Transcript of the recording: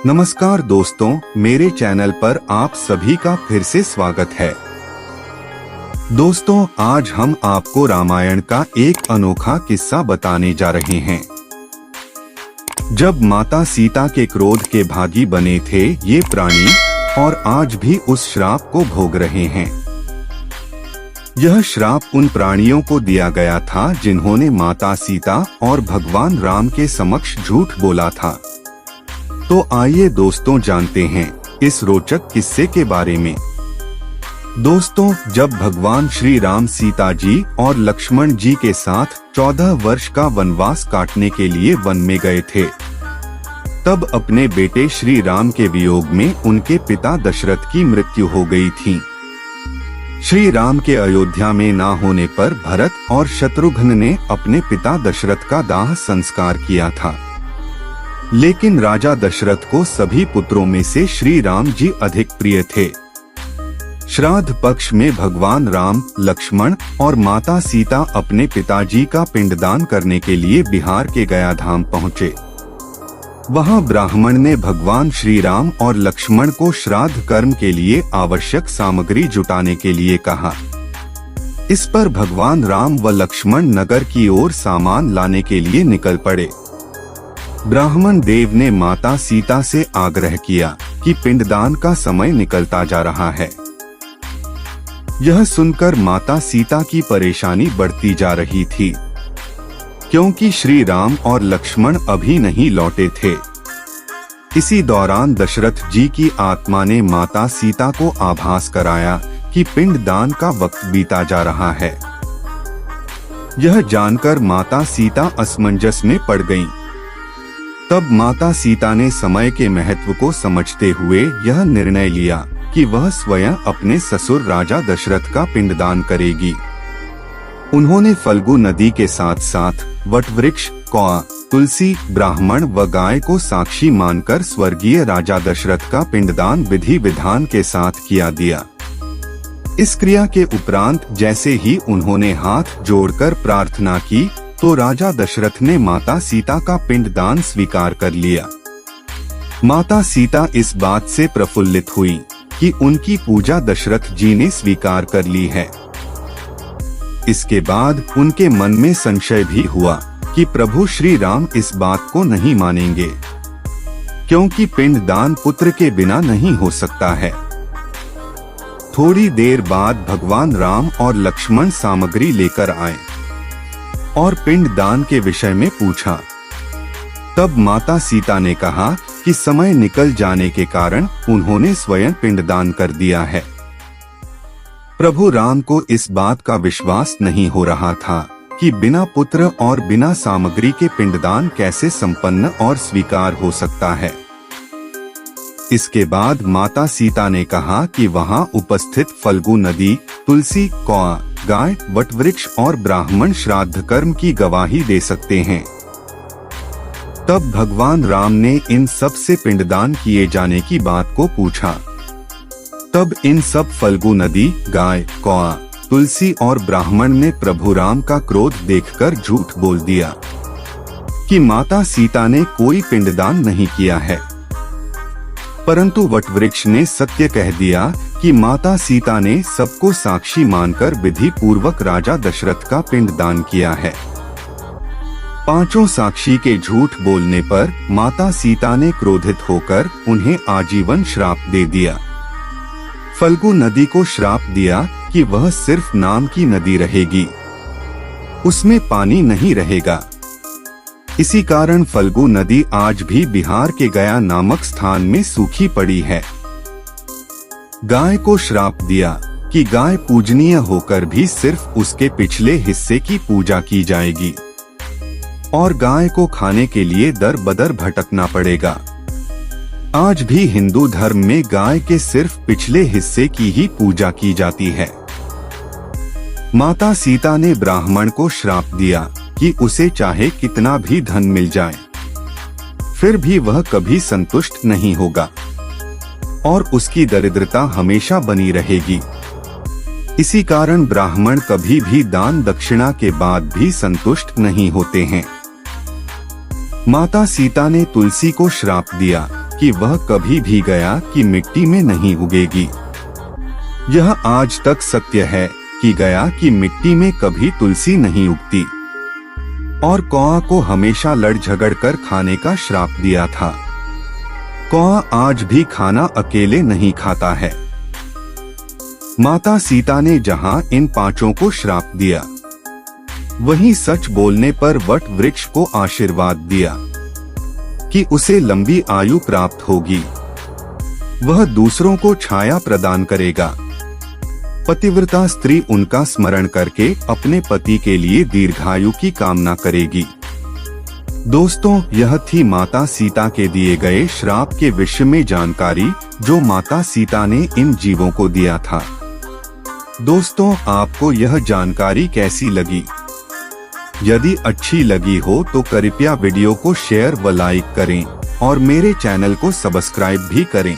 नमस्कार दोस्तों, मेरे चैनल पर आप सभी का फिर से स्वागत है। दोस्तों, आज हम आपको रामायण का एक अनोखा किस्सा बताने जा रहे हैं। जब माता सीता के क्रोध के भागी बने थे ये प्राणी, और आज भी उस श्राप को भोग रहे हैं। यह श्राप उन प्राणियों को दिया गया था जिन्होंने माता सीता और भगवान राम के समक्ष झूठ बोला था। तो आइए दोस्तों जानते हैं इस रोचक किस्से के बारे में। दोस्तों, जब भगवान श्री राम सीता जी और लक्ष्मण जी के साथ 14 वर्ष का वनवास काटने के लिए वन में गए थे, तब अपने बेटे श्री राम के वियोग में उनके पिता दशरथ की मृत्यु हो गई थी। श्री राम के अयोध्या में न होने पर भरत और शत्रुघ्न ने अपने पिता दशरथ का दाह संस्कार किया था। लेकिन राजा दशरथ को सभी पुत्रों में से श्री राम जी अधिक प्रिय थे। श्राद्ध पक्ष में भगवान राम, लक्ष्मण और माता सीता अपने पिताजी का पिंडदान करने के लिए बिहार के गया धाम पहुँचे। वहां ब्राह्मण ने भगवान श्री राम और लक्ष्मण को श्राद्ध कर्म के लिए आवश्यक सामग्री जुटाने के लिए कहा। इस पर भगवान राम व लक्ष्मण नगर की ओर सामान लाने के लिए निकल पड़े। ब्राह्मण देव ने माता सीता से आग्रह किया कि पिंडदान का समय निकलता जा रहा है। यह सुनकर माता सीता की परेशानी बढ़ती जा रही थी, क्योंकि श्री राम और लक्ष्मण अभी नहीं लौटे थे। इसी दौरान दशरथ जी की आत्मा ने माता सीता को आभास कराया कि पिंडदान का वक्त बीता जा रहा है। यह जानकर माता सीता असमंजस में पड़ गईं। तब माता सीता ने समय के महत्व को समझते हुए यह निर्णय लिया कि वह स्वयं अपने ससुर राजा दशरथ का पिंडदान करेगी। उन्होंने फल्गु नदी के साथ साथ वटवृक्ष, कौआ, तुलसी, ब्राह्मण व गाय को साक्षी मानकर स्वर्गीय राजा दशरथ का पिंडदान विधि विधान के साथ किया दिया। इस क्रिया के उपरांत जैसे ही उन्होंने हाथ जोड़कर प्रार्थना की तो राजा दशरथ ने माता सीता का पिंडदान स्वीकार कर लिया। माता सीता इस बात से प्रफुल्लित हुई कि उनकी पूजा दशरथ जी ने स्वीकार कर ली है। इसके बाद उनके मन में संशय भी हुआ कि प्रभु श्री राम इस बात को नहीं मानेंगे, क्योंकि पिंडदान पुत्र के बिना नहीं हो सकता है। थोड़ी देर बाद भगवान राम और लक्ष्मण सामग्री लेकर आए और पिंडदान के विषय में पूछा। तब माता सीता ने कहा कि समय निकल जाने के कारण उन्होंने स्वयं पिंडदान कर दिया है। प्रभु राम को इस बात का विश्वास नहीं हो रहा था कि बिना पुत्र और बिना सामग्री के पिंडदान कैसे संपन्न और स्वीकार हो सकता है। इसके बाद माता सीता ने कहा कि वहां उपस्थित फल्गु नदी, तुलसी, कौआ, गाय, वटवृक्ष और ब्राह्मण श्राद्ध कर्म की गवाही दे सकते हैं। तब भगवान राम ने इन सब से पिंडदान किए जाने की बात को पूछा। तब इन सब फल्गु नदी, गाय, कौआ, तुलसी और ब्राह्मण ने प्रभु राम का क्रोध देखकर झूठ बोल दिया कि माता सीता ने कोई पिंडदान नहीं किया है। परंतु वटवृक्ष ने सत्य कह दिया कि माता सीता ने सबको साक्षी मानकर विधि पूर्वक राजा दशरथ का पिंडदान किया है। पांचों साक्षी के झूठ बोलने पर माता सीता ने क्रोधित होकर उन्हें आजीवन श्राप दे दिया। फल्गु नदी को श्राप दिया कि वह सिर्फ नाम की नदी रहेगी, उसमें पानी नहीं रहेगा। इसी कारण फल्गु नदी आज भी बिहार के गया नामक स्थान में सूखी पड़ी है। गाय को श्राप दिया कि गाय पूजनीय होकर भी सिर्फ उसके पिछले हिस्से की पूजा की जाएगी और गाय को खाने के लिए दर बदर भटकना पड़ेगा। आज भी हिंदू धर्म में गाय के सिर्फ पिछले हिस्से की ही पूजा की जाती है। माता सीता ने ब्राह्मण को श्राप दिया कि उसे चाहे कितना भी धन मिल जाए, फिर भी वह कभी संतुष्ट नहीं होगा और उसकी दरिद्रता हमेशा बनी रहेगी। इसी कारण ब्राह्मण कभी भी दान दक्षिणा के बाद भी संतुष्ट नहीं होते हैं। माता सीता ने तुलसी को श्राप दिया कि वह कभी भी गया की मिट्टी में नहीं उगेगी। यह आज तक सत्य है कि गया की मिट्टी में कभी तुलसी नहीं उगती। और कौआ को हमेशा लड़ झगड़ कर खाने का श्राप दिया था। कौआ आज भी खाना अकेले नहीं खाता है। माता सीता ने जहां इन पांचों को श्राप दिया, वहीं सच बोलने पर वट वृक्ष को आशीर्वाद दिया कि उसे लंबी आयु प्राप्त होगी, वह दूसरों को छाया प्रदान करेगा। पतिव्रता स्त्री उनका स्मरण करके अपने पति के लिए दीर्घायु की कामना करेगी। दोस्तों, यह थी माता सीता के दिए गए श्राप के विषय में जानकारी जो माता सीता ने इन जीवों को दिया था। दोस्तों, आपको यह जानकारी कैसी लगी? यदि अच्छी लगी हो तो कृपया वीडियो को शेयर व लाइक करें और मेरे चैनल को सब्सक्राइब भी करें।